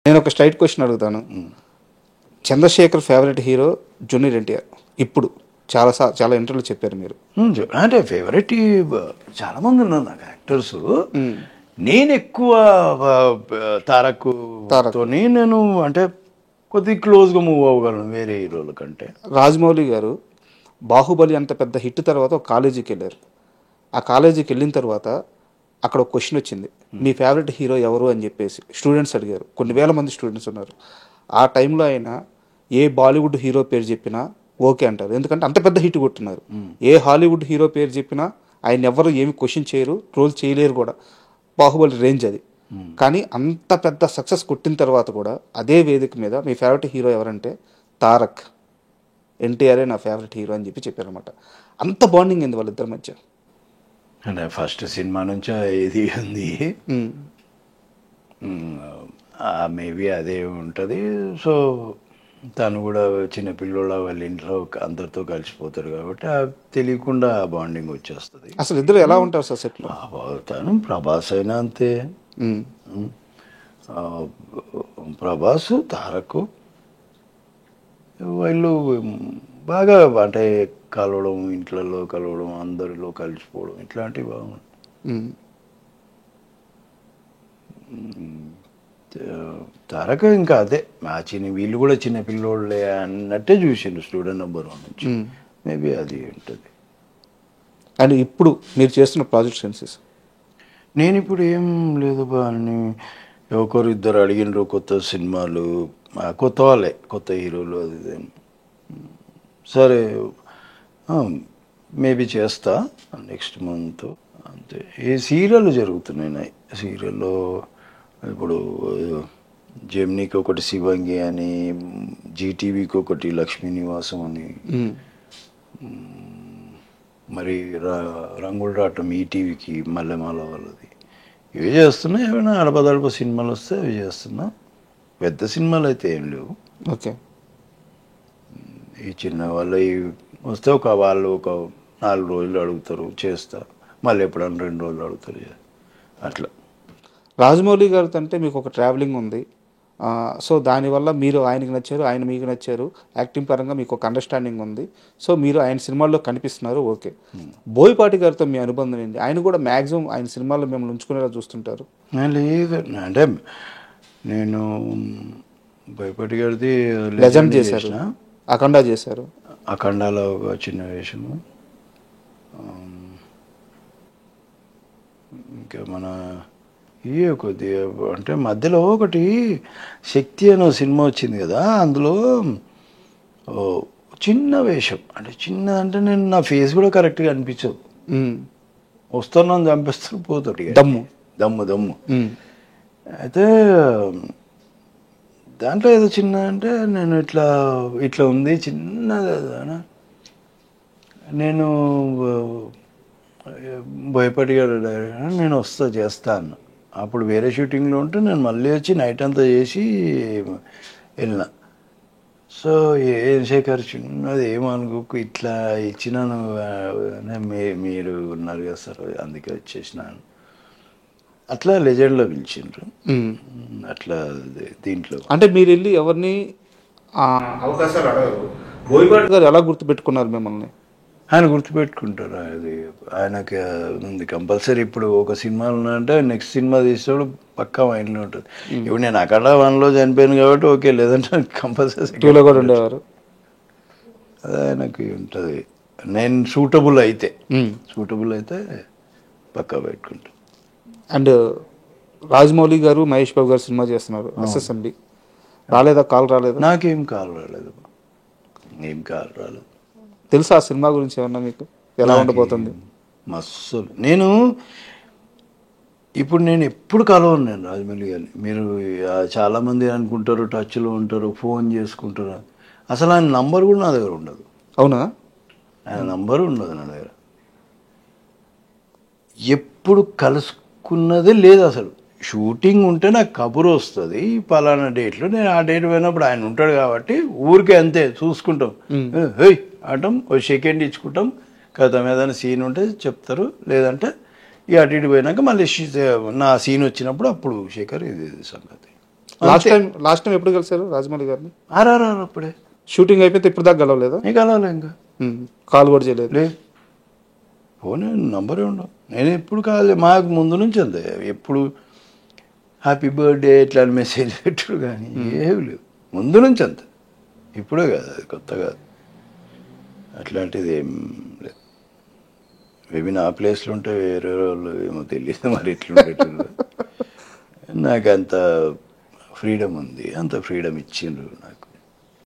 నేను ఒక straight question అడుగుతాను. Chandrashekhar favourite hero junior NTR. ఇప్పుడు చాలా ఇంటర్వ్యూలో చెప్పారు మీరు. అంటే ఫేవరెట్ చాలా మంది ఉన్నారు నాకు యాక్టర్స్. నేను ఎక్కువ తారక్తోని నేను అంటే కొద్దిగా క్లోజ్గా మూవ్ అవ్వగలను వేరే హీరోల కంటే. రాజమౌళి గారు బాహుబలి అంత పెద్ద హిట్ తర్వాత ఒక కాలేజీకి వెళ్ళారు. ఆ కాలేజీకి వెళ్ళిన తర్వాత అక్కడ ఒక క్వశ్చన్ వచ్చింది, మీ ఫేవరెట్ హీరో ఎవరు అని చెప్పేసి స్టూడెంట్స్ అడిగారు. కొన్ని వేల మంది స్టూడెంట్స్ ఉన్నారు. ఆ టైంలో ఆయన ఏ బాలీవుడ్ హీరో పేరు చెప్పినా ఓకే అంటారు, ఎందుకంటే అంత పెద్ద హిట్ కొట్టున్నారు. ఏ హాలీవుడ్ హీరో పేరు చెప్పినా ఆయన ఎవరు ఏమి క్వశ్చన్ చేయరు, ట్రోల్ చేయలేరు కూడా. బాహుబలి రేంజ్ అది. కానీ అంత పెద్ద సక్సెస్ కొట్టిన తర్వాత కూడా అదే వేదిక మీద మీ ఫేవరెట్ హీరో ఎవరంటే తారక్, ఎన్టీఆర్ఏ నా ఫేవరెట్ హీరో అని చెప్పారనమాట. అంత బాండింగ్ ఏంది వాళ్ళిద్దరి మధ్య? అంటే ఫస్ట్ సినిమా నుంచి ఇది ఉంది, మేబీ అదే ఉంటుంది. సో తను కూడా చిన్నపిల్లోళ్ళ వాళ్ళ ఇంట్లో అందరితో కలిసిపోతారు కాబట్టి తెలియకుండా బాండింగ్ వచ్చేస్తుంది. అసలు ఇద్దరు ఎలా ఉంటారు సార్ సెట్లో? తను ప్రభాస్ అయినా అంతే, ప్రభాస్ తారక్ వీళ్ళు బాగా అంటే కలవడం, ఇంట్లలో కలవడం, అందరిలో కలిసిపోవడం ఇట్లాంటివి బాగుంటాయి. తారక ఇంకా అదే వీళ్ళు కూడా చిన్న పిల్లోళ్ళే అన్నట్టే చూసిండు స్టూడెంట్ నెంబర్ 1 నుంచి. మేబీ అది ఉంటుంది. అండ్ ఇప్పుడు మీరు చేస్తున్న ప్రాజెక్ట్ సెన్సెస్? నేను ఇప్పుడు ఏం లేదు బా అని ఒకరు ఇద్దరు అడిగినరు కొత్త సినిమాలు, కొత్త వాళ్ళే, కొత్త హీరోలు, అది సరే మేబీ చేస్తా నెక్స్ట్ మంత్ అంతే. ఏ సీరియల్ జరుగుతున్నాయి, సీరియల్లో ఇప్పుడు జెమినీకి ఒకటి శివంగి అని, జీటీవీకి ఒకటి లక్ష్మీ నివాసం అని, మరి రంగుల రాటం ఈటీవీకి మల్లెమాల వాళ్ళది. ఇవి చేస్తున్నా. ఏమైనా అడపదడప సినిమాలు వస్తే అవి చేస్తున్నా. పెద్ద సినిమాలు అయితే ఏం లేవు. ఓకే. ఈ చిన్న వాళ్ళు వస్తే వాళ్ళు ఒక 4 రోజులు అడుగుతారు, చేస్తా. మళ్ళీ ఎప్పుడన్నా 2 రోజులు అడుగుతారు, అట్లా. రాజమౌళి గారితో అంటే మీకు ఒక ట్రావెలింగ్ ఉంది. సో దానివల్ల మీరు ఆయనకి నచ్చారు, ఆయన మీకు నచ్చారు. యాక్టింగ్ పరంగా మీకు ఒక అండర్స్టాండింగ్ ఉంది. సో మీరు ఆయన సినిమాల్లో కనిపిస్తున్నారు, ఓకే. బోయపాటి గారితో మీ అనుబంధం ఏంటి? ఆయన కూడా మ్యాక్సిమం ఆయన సినిమాల్లో మిమ్మల్ని ఉంచుకునేలా చూస్తుంటారు. లేదు అంటే నేను బోయపాటి గారిది లెజెండ్ చేశారు, అఖండ చేశారు. అఖండాలో ఒక చిన్న వేషము. ఇంకా మన ఇవే కొద్దిగా అంటే మధ్యలో ఒకటి శక్తి అనే సినిమా వచ్చింది కదా, అందులో చిన్న వేషం. అంటే చిన్న అంటే నేను నా ఫేస్ కూడా కరెక్ట్గా అనిపించదు. వస్తున్నాను, చంపేస్తాను, పోతాడు. దమ్ము దమ్ము దమ్ము. అయితే దాంట్లో ఏదో చిన్న అంటే నేను ఇట్లా ఉంది చిన్నది. నేను భయపడిగాడు నేను చేస్తా అన్న. అప్పుడు వేరే షూటింగ్లో ఉంటే నేను మళ్ళీ వచ్చి నైట్ అంతా చేసి వెళ్ళిన. సో ఏం శేఖర్ చిన్నది ఏమనుకోకు, ఇట్లా ఇచ్చినాను, మీరు ఉన్నారు కదా సార్, అందుకే వచ్చేసినాను. అట్లా లెజెండ్లో పిలిచిండ్రు. అట్లా దీంట్లో అంటే మీరు వెళ్ళి ఎవరిని అవకాశాలు అడగరు. బోయపాటి గారు ఎలా గుర్తుపెట్టుకున్నారు మిమ్మల్ని? ఆయన గుర్తుపెట్టుకుంటారు. అది ఆయనకి ఉంది కంపల్సరీ. ఇప్పుడు ఒక సినిమా ఉన్నాయంటే నెక్స్ట్ సినిమా తీసేవాడు పక్కా మైండ్లో ఉంటుంది. ఇప్పుడు నేను అక్కడ 1లో చనిపోయాను కాబట్టి ఓకే, లేదంటే కంపల్సరీ 2లో కూడా ఉండేవారు. అది ఆయనకి ఉంటుంది. నేను సూటబుల్ అయితే పక్కా పెట్టుకుంటాను. అండ్ రాజమౌళి గారు, మహేష్ బాబు గారు సినిమా చేస్తున్నారు, ఎస్ఎస్ఎంబి. రాలేదా? కాల్ రాలేదు? నాకేం కాల్ రాలేదు, ఏం కాల్ రాలేదు. తెలుసా ఆ సినిమా గురించి ఏమన్నా మీకు? ఎలా ఉండబోతుంది? మస్తు. ఇప్పుడు నేను ఎప్పుడు కలవను నేను రాజమౌళి గారిని. మీరు చాలామంది అనుకుంటారు టచ్లో ఉంటారు, ఫోన్ చేసుకుంటారు. అసలు ఆయన నంబర్ కూడా నా దగ్గర ఉండదు. అవునా? ఆయన నంబరు ఉండదు నా దగ్గర. ఎప్పుడు కలుసుకున్నదే లేదు అసలు. షూటింగ్ ఉంటే నాకు కబురు వస్తుంది, పలానా డేట్లో. నేను ఆ డేట్ పోయినప్పుడు ఆయన ఉంటాడు కాబట్టి ఊరికే అంతే చూసుకుంటాం, హేయ్ అంటాం, ఓ సెకండ్ ఇచ్చుకుంటాం, కథ ఏదైనా సీన్ ఉంటే చెప్తారు, లేదంటే ఇక అటు ఇటు పోయినాక మళ్ళీ నా సీన్ వచ్చినప్పుడు అప్పుడు శేఖర్ ఇది సంగతి. లాస్ట్ టైం ఎప్పుడు కలిసారు రాజమౌళి గారిని? ఆర్ఆర్ఆర్ అప్పుడే. షూటింగ్ అయిపోతే ఇప్పుడు దాకా కలవలేదా? నీకు అలా ఇంకా కాల్ కూడా చేయలేదు? లే, ఫోన్ నంబరే ఉండవు. నేను ఎప్పుడు కాదు, మాకు ముందు నుంచి అంతే. ఎప్పుడు హ్యాపీ బర్త్డే ఇట్లా మెసేజ్ పెట్టుడు కానీ ఏమి లేవు, ముందు నుంచి అంత. ఇప్పుడే కాదు, అది కొత్త కాదు, అట్లాంటిది ఏం లేదు. మేబీ నా ప్లేస్లో ఉంటే వేరే వాళ్ళు ఏమో తెలియదు మరి ఎట్లుండేటోళ్ళు. నాకు అంత ఫ్రీడమ్ ఉంది, అంత ఫ్రీడమ్ ఇచ్చిండ్రు నాకు.